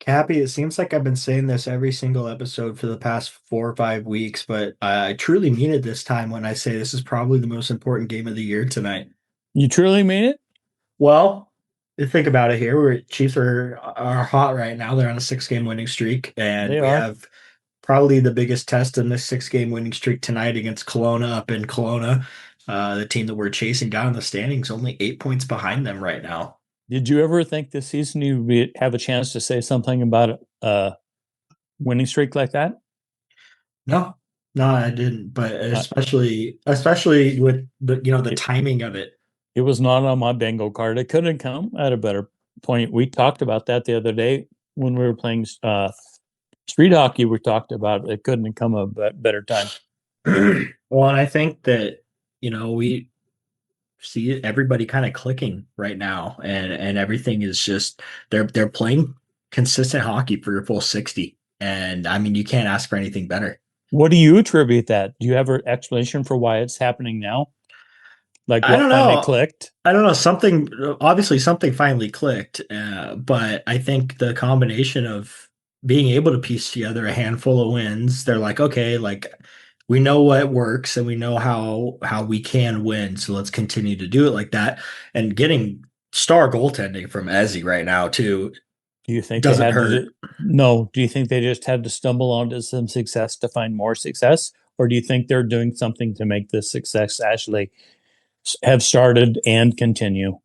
Cappy, it seems like I've been saying this every single episode for the past 4 or 5 weeks, but I truly mean it this time when I say this is probably the most important game of the year tonight. You truly mean it? Well, think about it here. Chiefs are hot right now. They're on a 6 game winning streak, and They we are. have probably the biggest test in this 6 game winning streak tonight against Kelowna up in Kelowna. The team that we're chasing down in the standings, only 8 points behind them right now. Did you ever think this season have a chance to say something about a winning streak like that? No, no, I didn't. But Uh, especially with the it, timing of it. it was not on my bingo card. It couldn't come at a better point. We talked about that the other day when we were playing street hockey. We talked about it couldn't come a better time. Well, and I think that we see everybody kind of clicking right now, and everything is just they're playing consistent hockey for your full 60, and I mean you can't ask for anything better. What do you attribute that? Do you have an explanation for why it's happening now? Like I what don't finally know. clicked? I don't know. Something obviously something finally clicked, but I think the combination of being able to piece together a handful of wins, they're like, okay, like we know what works and we know how we can win, so let's continue to do it like that. And getting star goaltending from Ezzy right now too Do you think they doesn't had hurt. to? No. Do you think they just had to stumble onto some success to find more success, or do you think they're doing something to make this success actually have started and continue?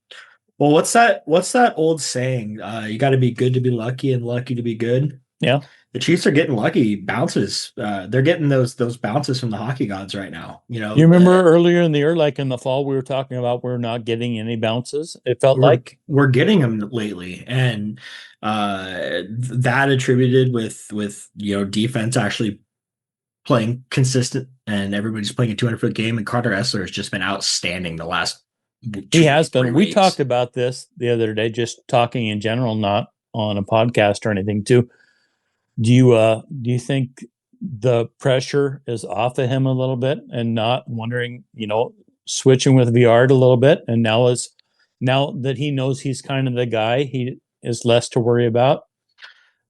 Well, what's that old saying? You got to be good to be lucky and lucky to be good. Yeah. The Chiefs are getting lucky bounces. They're getting those bounces from the hockey gods right now. You remember earlier in the year, like in the fall, we were talking about we're not getting any bounces. It felt we're like. we're getting them lately, and that attributed with defense actually playing consistent, and everybody's playing a 200-foot game. And Carter Essler has just been outstanding the last He two, has three been. We talked weeks. about this the other day, just talking in general, not on a podcast or anything. Too. Do you think the pressure is off of him a little bit, and not wondering, switching with VR a little bit, and now that he knows he's kind of the guy, he is less to worry about.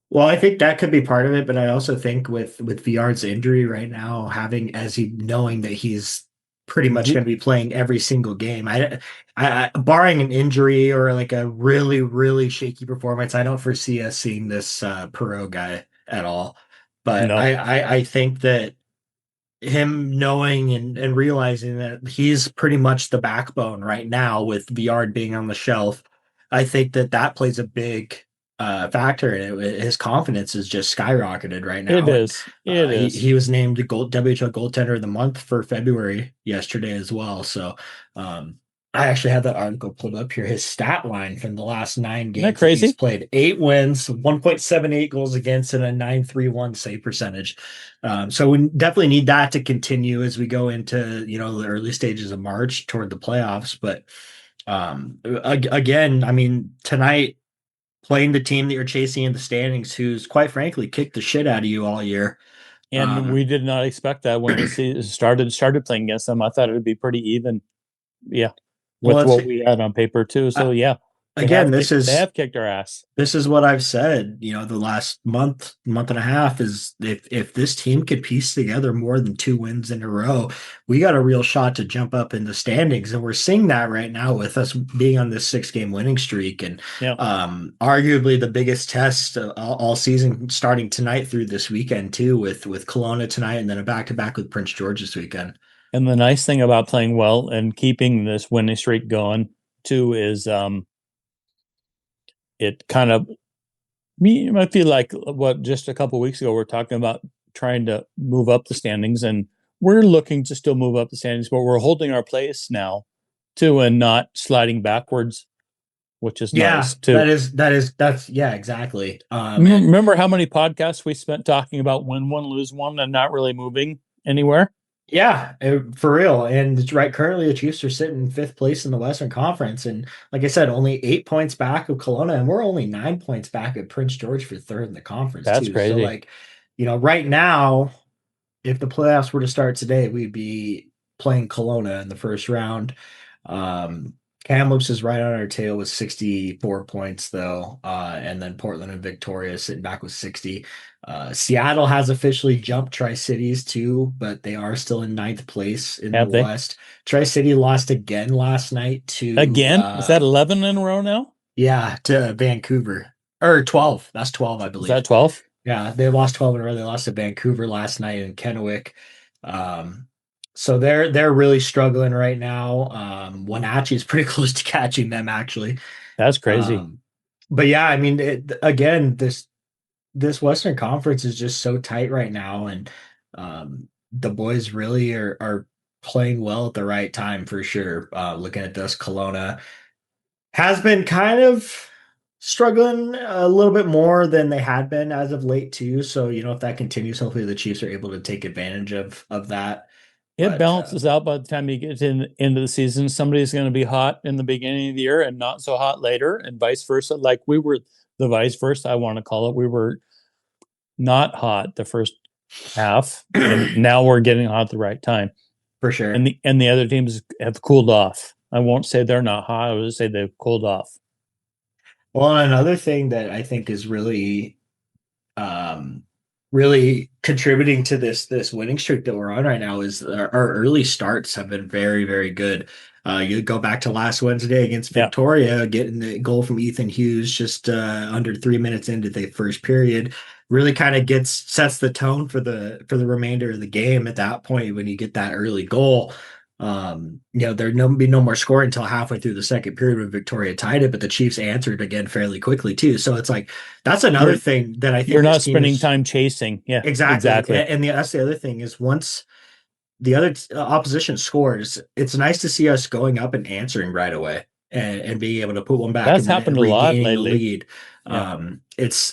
Well, I think that could be part of it, but I also think with Villar's injury right now, having as he knowing that he's pretty much Do, going to be playing every single game. Barring an injury or like a really really shaky performance, I don't foresee us seeing this Perot guy at all. But no, I think that him knowing and realizing that he's pretty much the backbone right now with Villard being on the shelf, I think that plays a big factor in it. His confidence is just skyrocketed right it now, and is. It he is. he was named the WHL goaltender of the month for February yesterday as well. So I actually have that article pulled up here. His stat line from the last nine Isn't that games that he's crazy? played: 8 wins, 1.78 goals against, and a 9.31 save percentage. So we definitely need that to continue as we go into the early stages of March toward the playoffs. But again, I mean, tonight playing the team that you're chasing in the standings, who's quite frankly kicked the shit out of you all year. And Um, we did not expect that when the season started playing against them. I thought it would be pretty even. Yeah, well, with it's what we had on paper too. uh, So yeah, they again, have kicked. They have kicked our ass. this is what I've said, the last month and a half is if this team could piece together more than 2 wins in a row, we got a real shot to jump up in the standings. And we're seeing that right now with us being on this 6 game winning streak. And Yeah. arguably the biggest test all season starting tonight through this weekend too, with Kelowna tonight and then a back-to-back with Prince George this weekend. And the nice thing about playing well and keeping this winning streak going too is it kind of me I feel like what just a couple of weeks ago we're talking about trying to move up the standings, and we're looking to still move up the standings, but we're holding our place now too and not sliding backwards, which is Yeah, nice too. that's yeah, exactly. And Remember how many podcasts we spent talking about win one, lose one, and not really moving anywhere? yeah, for real. And it's right. Currently, the Chiefs are sitting in fifth place in the Western Conference, and like I said, only 8 points back of Kelowna, and we're only 9 points back of Prince George for third in the conference That's too. So, crazy. like, right now, if the playoffs were to start today, we'd be playing Kelowna in the first round. Kamloops is right on our tail with 64 points, though. And then Portland and Victoria sitting back with 60. Seattle has officially jumped Tri-Cities too, but they are still in ninth place in the Have they? West. Tri-City lost again last night to Again? Is that 11 in a row now? yeah, to Vancouver. Or 12. That's 12, I Is that believe. 12? Yeah, they lost 12 in a row. They lost to Vancouver last night in Kennewick. Um, so they're really struggling right now. Wenatchee is pretty close to catching them actually. That's crazy. Um, but yeah, I mean, again, this Western Conference is just so tight right now, and the boys really are playing well at the right time for sure. Looking at this, Kelowna has been kind of struggling a little bit more than they had been as of late too. So, if that continues, hopefully the Chiefs are able to take advantage of that. It But balances out by the time you get to the end of the season. Somebody's going to be hot in the beginning of the year and not so hot later, and vice versa. Like we were the vice versa, I want to call it. We were not hot the first half, and now we're getting hot at the right time. for And sure. the other teams have cooled off. I won't say they're not hot. I would say they've cooled off. Well, another thing that I think is um, really contributing to this winning streak that we're on right now is our early starts have been very, very good. You go back to last Wednesday against Yeah, Victoria, getting the goal from Ethan Hughes just under 3 minutes into the first period, really kind of gets sets the tone for the remainder of the game. At that point, when you get that early goal, there be no more scoring until halfway through the second period when Victoria tied it, but the Chiefs answered again fairly quickly too. So it's like that's another you're thing that I you're think this not team spending is time chasing. Yeah, exactly, exactly. that's the other thing is once the other opposition scores, it's nice to see us going up and answering right away and being able to put one back That's and then happened a lot regaining the lately. lead. Yeah. It's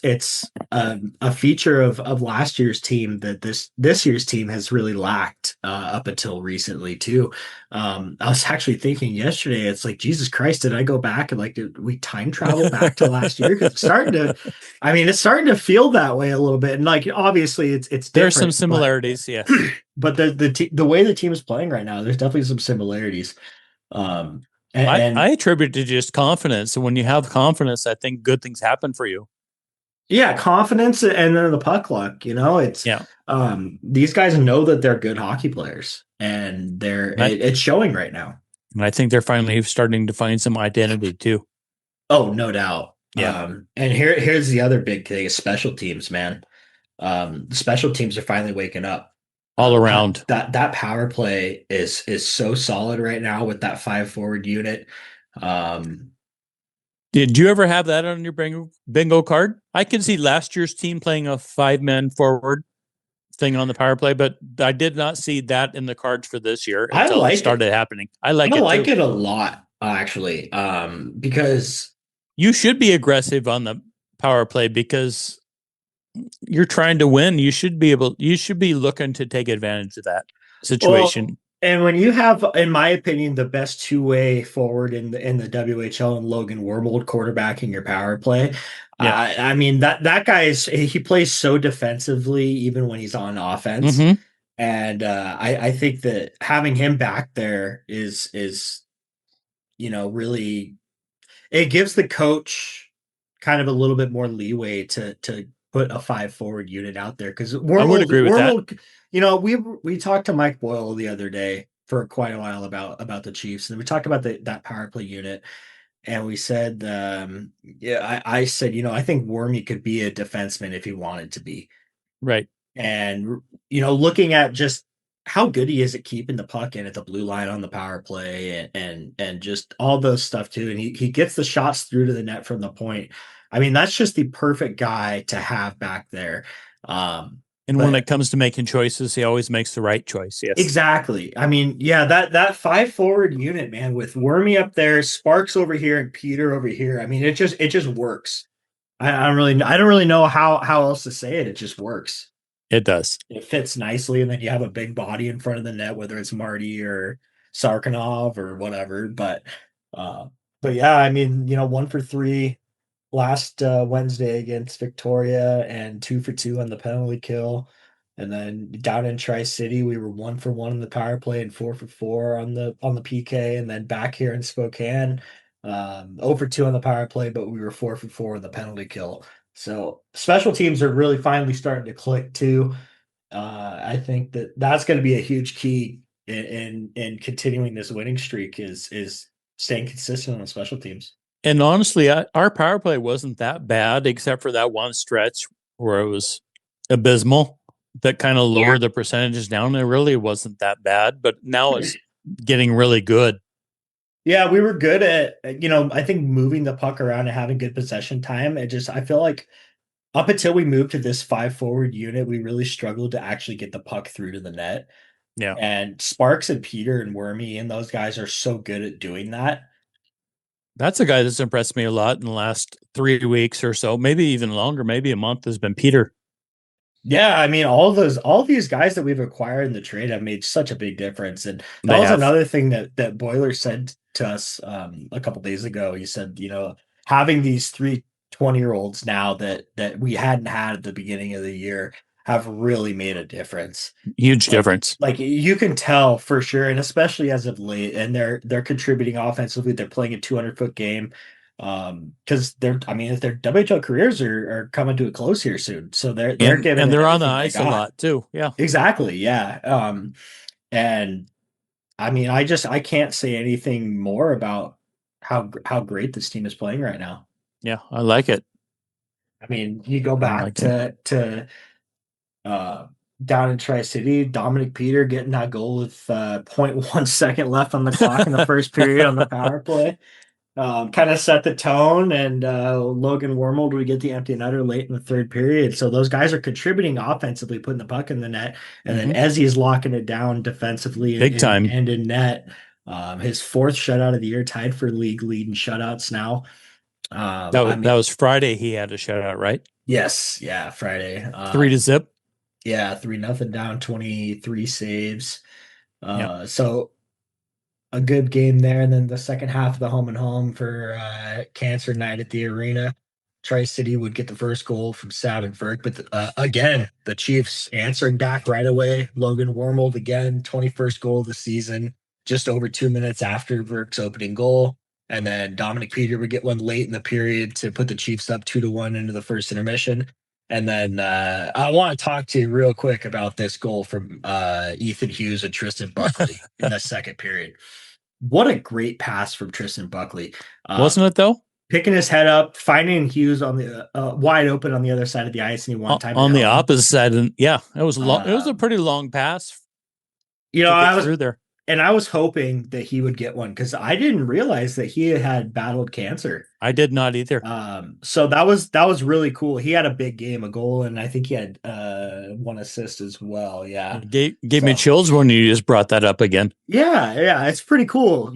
a feature of last year's team that this year's team has really lacked up until recently too. I was actually thinking yesterday, it's like Jesus Christ, did I go back and like did we time travel back to last year? Because it's starting to feel that way a little bit, and like obviously it's There are some different, but similarities, yes. but the way the team is playing right now, there's definitely some similarities. Um, and, I and attribute to just confidence. And when you have confidence, I think good things happen for you. yeah, confidence and then the puck luck. It's Yeah. these guys know that they're good hockey players, and And I, it's showing right now. and I think they're finally starting to find some identity too. Oh, no doubt. Yeah. And here's the other big thing: is special teams, man. The special teams are finally waking up. All That around. that that power play is so solid right now with that five forward unit. Um, Did you ever have that on your bingo card? I can see last year's team playing a 5-man forward thing on the power play, but I did not see that in the cards for this year I until it like it. started happening. I like I it like too. it a lot, actually, because You should be aggressive on the power play because you're trying to win. You should be looking to take advantage of that well, situation. and when you have, in my opinion, the best two-way forward in the WHL and Logan Wormold quarterbacking your power play, Yeah. I mean that guy he plays so defensively even when he's on offense, Mm-hmm. and I think that having him back there is really it gives the coach kind of a little bit more leeway to put a five forward unit out there because I would Wormold agree with that. Wormold, we talked to Mike Boyle the other day for quite a while about the Chiefs and we talked about that power play unit and we said yeah I said I think Wormy could be a defenseman if he wanted to be Right. and looking at just how good he is at keeping the puck in at the blue line on the power play and just all those stuff too. And he gets the shots through to the net from the point. I mean, that's just the perfect guy to have back there. And when it But comes to making choices, he always makes the right choice. Yes. exactly. I mean, yeah, that five forward unit, man, with Wormy up there, Sparks over here, and Peter over here. I mean, it just works. I don't really know how else to say it. It just works. It does. It fits nicely, and then you have a big body in front of the net, whether it's Marty or Sarkinov or whatever. Uh, but yeah, I mean, 1 for 3 last Wednesday against Victoria, and 2 for 2 on the penalty kill. And then down in Tri-City, we were 1 for 1 in the power play and 4 for 4 on the PK. And then back here in Spokane, 0 for 2 on the power play, but we were 4 for 4 in the penalty kill. So special teams are really finally starting to click too. I think that that's going to be a huge key in continuing this winning streak is staying consistent on special teams. And honestly, our power play wasn't that bad, except for that one stretch where it was abysmal. That kind of Yeah. lowered the percentages down. It really wasn't that bad, but now it's getting really good. Yeah, we were good at, I think moving the puck around and having good possession time. I feel like up until we moved to this 5 forward unit, we really struggled to actually get the puck through to the net. Yeah. And Sparks and Peter and Wormy and those guys are so good at doing that. That's a guy that's impressed me a lot in the last 3 weeks or so, maybe even longer, maybe a month, has been Peter. Yeah, I mean, all these guys that we've acquired in the trade have made such a big difference. And that They was have another thing that Boiler said to us a couple days ago. He said, having these 3 20-year-olds now that we hadn't had at the beginning of the year have really made a difference. huge Like difference. like you can tell for sure, and especially as of late, and they're contributing offensively. They're playing a 200-foot game. Because their WHL careers are coming to a close here soon. So they're giving And it they're on the everything they ice a got. lot too. Yeah. Exactly, yeah. And I mean, I can't say anything more about how great this team is playing right now. Yeah. I like it. I mean, you go I back like it. to uh down in Tri-City, Dominic Peter getting that goal with zero point 0.1 second left on the clock in the first period on the power play. Kind of set the tone, and Logan Wormold would get the empty netter late in the third period. So those guys are contributing offensively, putting the puck in the net, and then Hmm. Ezzy is locking it down defensively Big time. and in net. His fourth shutout of the year, tied for league lead in shutouts now. I That mean, was Friday. He had a shutout, right? yes, yeah, Friday. 3-0. Yeah, 3-0 down, 23 saves. Yeah. So a good game there. And then the second half of the home and home for Cancer Night at the arena. Tri-City would get the first goal from Savin Verk, but again, the Chiefs answering back right away. Logan Wormold again, 21st goal of the season, just over 2 minutes after Verk's opening goal. And then Dominic Peter would get one late in the period to put the Chiefs up 2-1 into the first intermission. And then I want to talk to you real quick about this goal from Ethan Hughes and Tristan Buckley in the second period. What a great pass from Tristan Buckley. Wasn't it though? Picking his head up, finding Hughes on the wide open on the other side of the ice, and he one time it On the home. opposite side, and yeah, it was long. It was a Um, pretty long pass to get I was through there. I was hoping that he would get one because I didn't realize that he had battled cancer. I did not either. So that was really cool. He had a big game, a goal, and I think he had one assist as well. Yeah. It gave me So chills when you just brought that up again. yeah, it's pretty cool.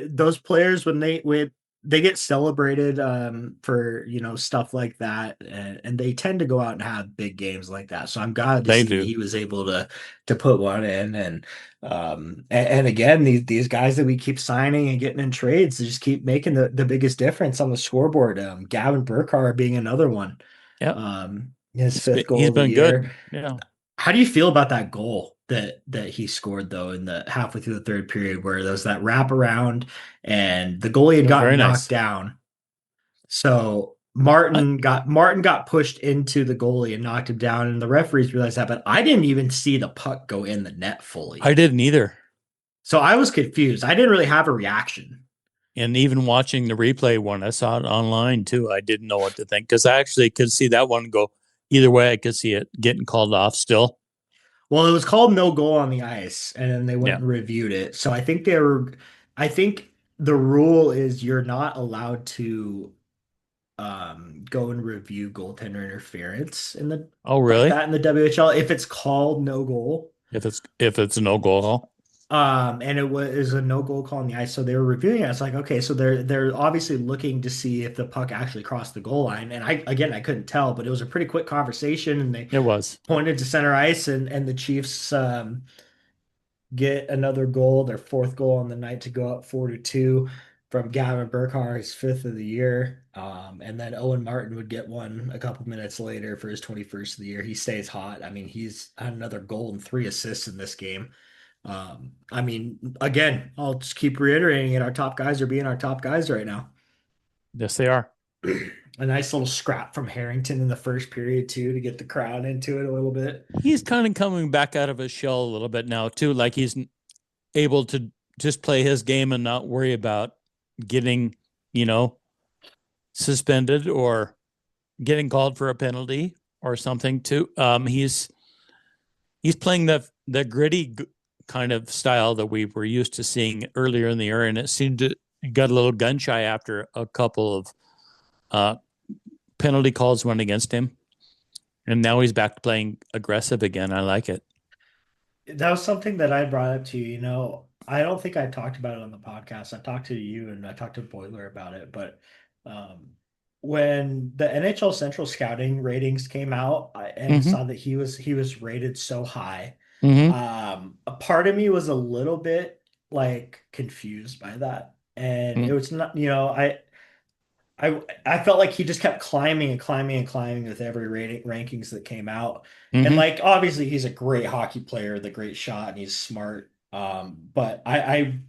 Those players when they get celebrated for stuff like that, and they tend to go out and have big games like that. So I'm glad to They see that do. he was able to put one in, and again these guys that we keep signing and getting in trades, they just keep making the biggest difference on the scoreboard. Gavin Burkhardt being another one, Yeah, his fifth goal he's of the been year. good. Yeah, How do you feel about that goal that he scored though in the halfway through the third period where there was that wraparound and the goalie it had was gotten very knocked nice. down? So I, Martin got pushed into the goalie and knocked him down, and the referees realized that, but I didn't even see the puck go in the net fully. I didn't either. So I was confused. I didn't really have a reaction. And even watching the replay one, I saw it online too. I didn't know what to think because I actually could see that one go either way. I could see it getting called off still. Well, it was called no goal on the ice, and then they went Yeah. and reviewed it. So I think the rule is you're not allowed to go and review goaltender interference in the Oh, like really? that in the WHL if it's called no goal. If it's a no goal, And it was a no goal call on the ice, so they were reviewing it. It's like, okay, so they're obviously looking to see if the puck actually crossed the goal line. And I couldn't tell, but it was a pretty quick conversation, and they it was. pointed to center ice, and the Chiefs get another goal, their fourth goal on the night to go up 4-2 from Gavin Burkhardt, his fifth of the year. And then Owen Martin would get one a couple minutes later for his 21st of the year. He stays hot. I mean, he's had another goal and 3 assists in this game. I mean, again, I'll just keep reiterating it. Our top guys are being our top guys right now. Yes, they are. A nice little scrap from Harrington in the first period too to get the crowd into it a little bit. He's kind of coming back out of his shell a little bit now too. Like he's able to just play his game and not worry about getting, you know, suspended or getting called for a penalty or something too. He's playing the gritty kind of style that we were used to seeing earlier in the year, and it seemed to got a little gun shy after a couple of penalty calls went against him, and now he's back to playing aggressive again. I like it. That was something that I brought up to you. You know, I don't think I talked about it on the podcast. I talked to you and I talked to Boiler about it, but um, when the NHL Central scouting ratings came out and Mm-hmm. saw that he was rated so high, Mm-hmm. a part of me was a little bit like confused by that. And it was not, I felt like he just kept climbing and climbing and climbing with every rating rankings that came out. And Mm-hmm. like obviously he's a great hockey player, the great shot, and he's smart. But I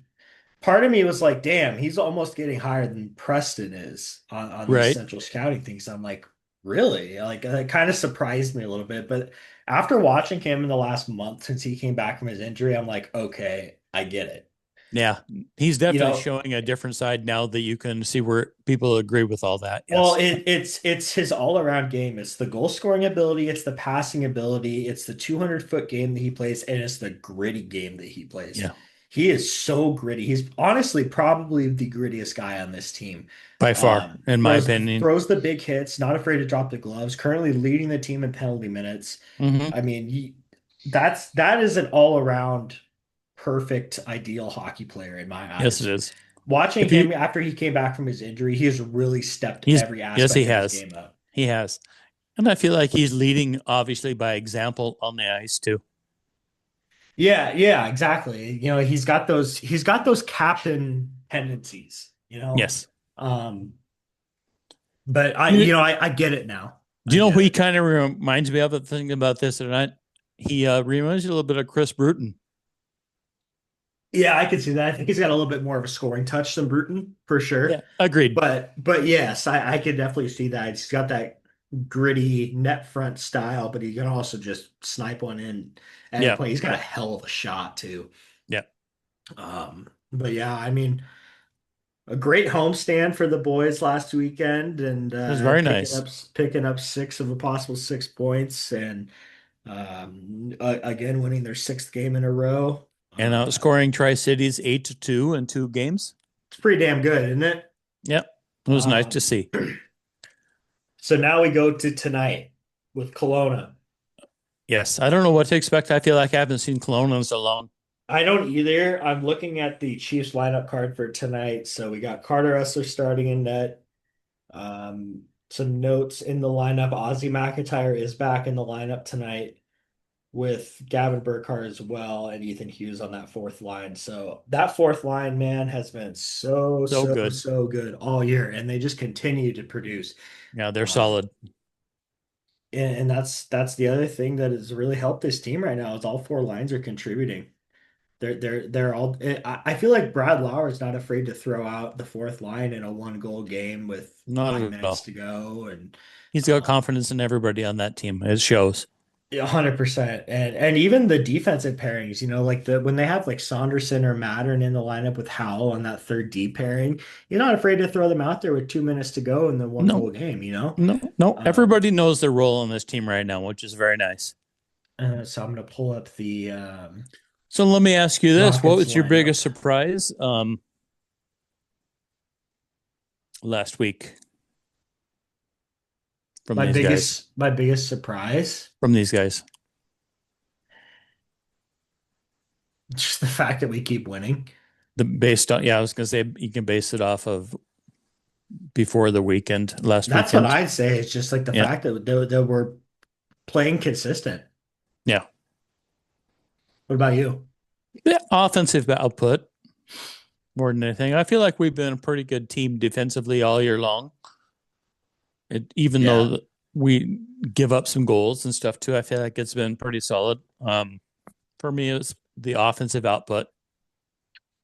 part of me was like, damn, he's almost getting higher than Preston is on these Right. central scouting things. I'm like, really? Like it kind of surprised me a little bit. But after watching him in the last month since he came back from his injury, I'm like, okay, I get it. Yeah. He's You definitely know, showing a different side now that you can see where people agree with all that. well, Yes. it's his all around game. It's the goal scoring ability, it's the passing ability, it's the 200-foot game that he plays, and it's the gritty game that he plays. Yeah. He is so gritty. He's honestly probably the grittiest guy on this team. By far, in my Throws opinion. throws the big hits, not afraid to drop the gloves. Currently leading the team in penalty minutes. Mm-hmm. I mean, that is an all around perfect, ideal hockey player in my Yes, it eyes. is. Watching If you him after he came back from his injury, he has really stepped he's every yes, he aspect of his has. game up. He has. And I feel like he's leading obviously by example on the ice too. Yeah, yeah, exactly. He's got those captain tendencies, you know. Yes. Um, but I, You, you know, I get it now. do I you know get who he it. kind of reminds me of? Thinking about this tonight, he reminds you a little bit of Chris Bruton. Yeah, I can see that. I think he's got a little bit more of a scoring touch than Bruton for Yeah, sure. agreed. But yes, I could definitely see that. He's got that gritty net front style, but he can also just snipe one in at any Yeah, point. He's got a hell of a shot too. yeah, But yeah, I mean, a great homestand for the boys last weekend, and it was very picking nice. up picking up six of a possible 6 points, and again winning their sixth game in a row. And outscoring Tri Cities 8-2 in 2 games. It's pretty damn good, isn't it? Yep, it was nice to Um, see. so now we go to tonight with Kelowna. Yes, I don't know what to expect. I feel like I haven't seen Kelowna in so long. I don't either. I'm looking at the Chiefs lineup card for tonight. So we got Carter Essler starting in net. Some notes in the lineup. Ozzy McIntyre is back in the lineup tonight with Gavin Burkhardt as well and Ethan Hughes on that fourth line. So that fourth line, man, has been so, So so, good. so good all year. And they just continue to produce. Yeah, they're Um, solid. and that's the other thing that has really helped this team right now is all four lines are contributing. They're all. I feel like Brad Lauer is not afraid to throw out the fourth line in a 1 goal game with Not 5 minutes at to go, and He's got um, confidence in everybody on that team. It shows. 100%. And even the defensive pairings, like when they have like Saunderson or Mattern in the lineup with Howell on that third D pairing, you're not afraid to throw them out there with 2 minutes to go in the 1 goal No, game. no. Um, Everybody knows their role on this team right now, which is very nice. so I'm gonna pull up the So let me ask you this: what Rockets was your lineup. biggest surprise last week from My these guys? biggest my biggest surprise, From these guys, just the fact that we keep winning. the based on I was gonna say you can base it off of before the weekend, last That's what weekend. I'd say. It's just like the Yeah, fact that we're playing consistent. yeah. What about you? Yeah, offensive output. more than anything. I feel like we've been a pretty good team defensively all year long. Even Yeah. though we give up some goals and stuff too, I feel like it's been pretty solid. For me, it's the offensive output.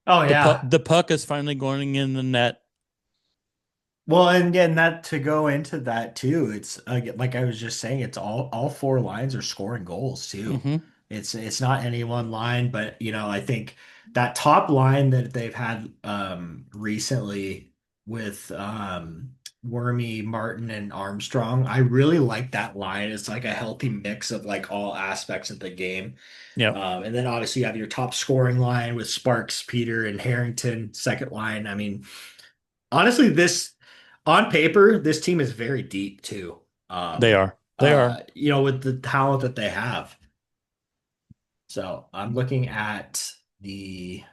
Oh yeah. The puck is finally going in the net. Well, and again, that to go into that too, it's like I was just saying, it's all four lines are scoring goals too. Mm-hmm. It's not any one line, but I think that top line that they've had recently with Wormy, Martin, and Armstrong, I really like that line. It's like a healthy mix of like all aspects of the game. Yep, And then obviously you have your top scoring line with Sparks, Peter, and Harrington, second line. I mean, honestly, this on paper, this team is very deep too. they are. They are. With the talent that they have. So I'm looking at the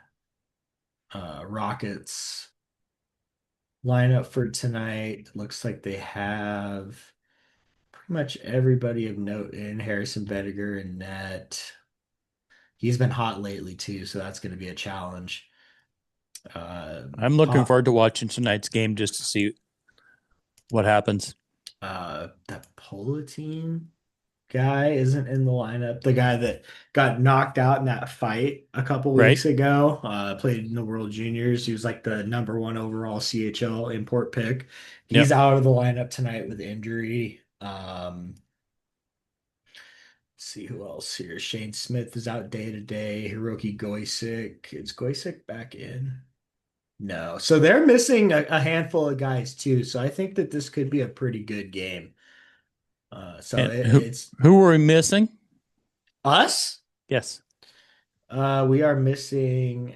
Rockets lineup for tonight. Looks like they have pretty much everybody of note in Harrison Bediger and net. He's been hot lately too, so that's going to be a challenge. I'm looking Pop, forward to watching tonight's game just to see what happens. that Politin guy isn't in the lineup. The guy that got knocked out in that fight a couple weeks Right? ago, played in the World Juniors. He was like the number one overall CHL import pick. He's Yep. out of the lineup tonight with injury. Let's see who else here. Shane Smith is out day to day. Hiroki Goisik. Is Goisik back in? No. So they're missing a handful of guys too. So I think that this could be a pretty good game. So And it's who were we missing? us. Yes. We are missing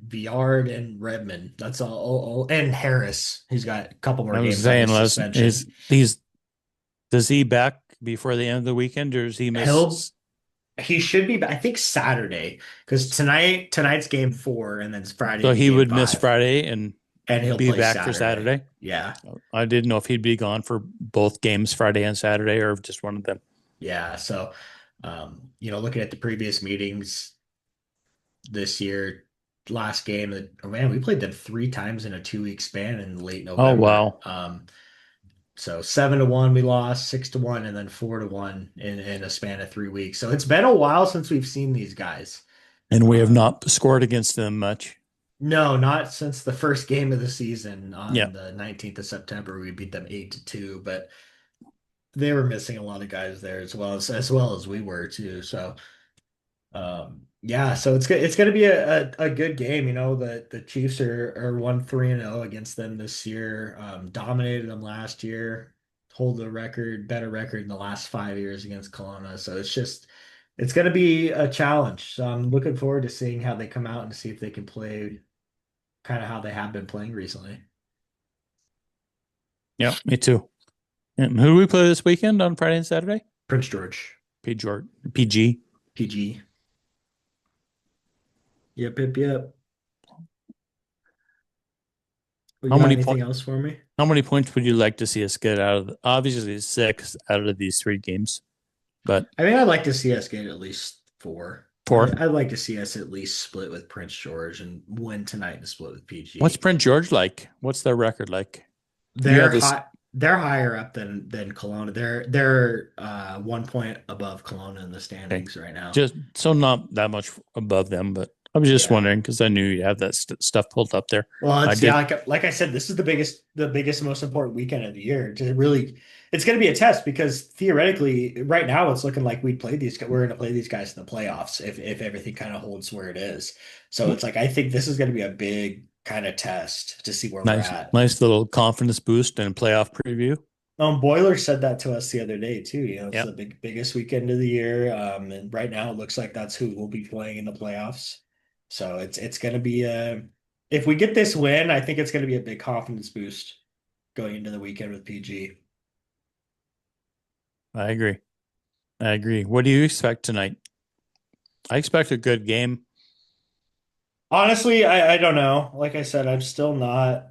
Viard and Redmond. That's all. And Harris. He's got a couple more I was games on saying, his Les, suspension. does he back before the end of the weekend, or does he He'll miss? he should be, I think Saturday, because tonight's game four, and then Friday So be he game would miss five, Friday and and he'll be play back for Saturday. Saturday. Yeah, I didn't know if he'd be gone for both games, Friday and Saturday, or just one of them. yeah. So, looking at the previous meetings this year, last game, oh man, we played them three times in a 2 week span in late Oh November. wow! So 7-1 we lost, 6-1, and then 4-1 in a span of 3 weeks. So it's been a while since we've seen these guys. And we have Um, not scored against them much. no, not since the first game of the season Yeah, on the 19th of September. We beat them 8-2, but they were missing a lot of guys there as well as we were too. So yeah, so it's gonna be a good game. The Chiefs are 1-3-0 against them this year. Dominated them last year, hold the record, better record in the last 5 years against Kelowna. So it's gonna be a challenge. So I'm looking forward to seeing how they come out and see if they can play kind of how they have been playing recently. yeah, me too. And who do we play this weekend on Friday and Saturday? Prince George, PG. PG. Yep, yep, yep. You How got many anything point? else for me? How many points would you like to see us get out of? Obviously, six out of these three games, but I mean, I'd like to see us get at least four. four. I'd like to see us at least split with Prince George and win tonight and split with What's PG. Prince George like? What's their record like? You They're have this. high. They're higher up than Kelowna. They're 1 point above Kelowna in the Okay. standings right now. Just so not that much above them, but I was just Yeah. wondering because I knew you have that stuff pulled up there. Well, I it's yeah, did. like I said, this is the biggest, most important weekend of the year. It's going to be a test because theoretically, right now, it's looking like we're going to play these guys in the playoffs if everything kind of holds where it is. So it's like I think this is going to be a big kind of test to see where we're Nice, at. nice little confidence boost and playoff preview. Boiler said that to us the other day too. It's Yeah, the biggest weekend of the year, and right now it looks like that's who will be playing in the playoffs. So it's going to be if we get this win, I think it's going to be a big confidence boost going into the weekend with PG. I agree. I agree. What do you expect tonight? I expect a good game. Honestly, I don't know. Like I said, I'm still not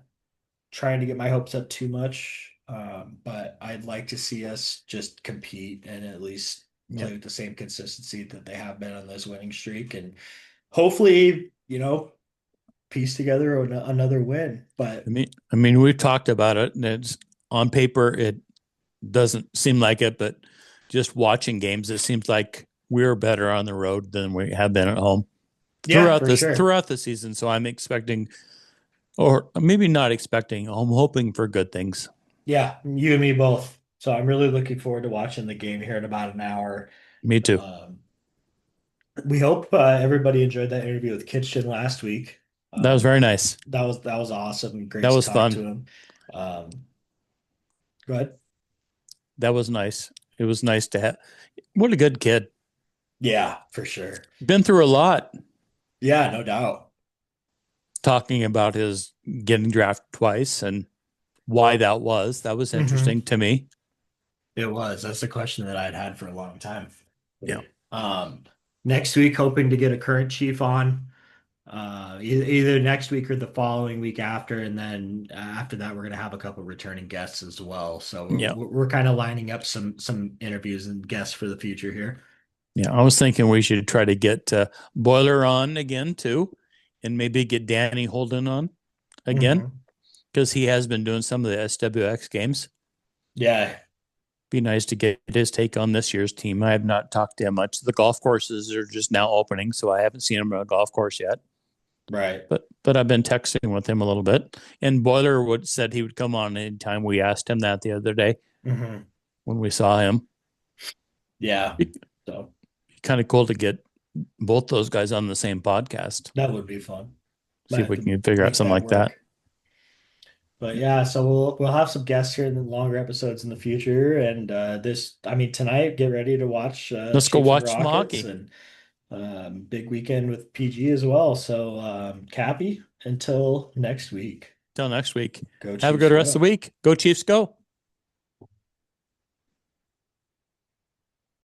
trying to get my hopes up too much, but I'd like to see us just compete and at least Yep. play with the same consistency that they have been on this winning streak, and hopefully, piece together another win. But I mean, we've talked about it, and it's on paper it doesn't seem like it, but just watching games, it seems like we're better on the road than we have been at home yeah, for sure. throughout the season. So I'm expecting, or maybe not expecting, I'm hoping for good things. Yeah, you and me both. So I'm really looking forward to watching the game here in about an hour. Me too. Um, we hope everybody enjoyed that interview with Kitchen last week. That was very nice. That was awesome. Great That to was talk to fun. him. Um, go ahead. That was nice. It was nice to have. What a good kid. Yeah, for sure. Been through a lot. Yeah, no doubt. Talking about his getting drafted twice and why that was. That was Hmm. interesting to me. It was. That's a question that I'd had for a long time. Yeah. Um, Next week, hoping to get a current chief on. Either next week or the following week after, and then after that, we're gonna have a couple returning guests as well. So Yeah. we're kind of lining up some interviews and guests for the future here. Yeah. I was thinking we should try to get Boiler on again too, and maybe get Danny Holden on again Hmm. because he has been doing some of the SWX games. Yeah, Be nice to get his take on this year's team. I have not talked to him much. The golf courses are just now opening, so I haven't seen him on a golf course yet. right. But I've been texting with him a little bit. And Boiler would said he would come on anytime we asked him that the other day Hmm. when we saw him. Yeah. Be So kind of cool to get both those guys on the same podcast. that would be fun. Might See if have we to can figure out make something that like that. work. But yeah, so we'll have some guests here in the longer episodes in the future. And I mean, tonight, get ready to watch Let's go Chiefs and watch some Rockets, hockey. and big weekend with PG as well. So Cappy, until next week, Till next week. go Have a Chiefs, good rest of the go. week. Go Chiefs, go.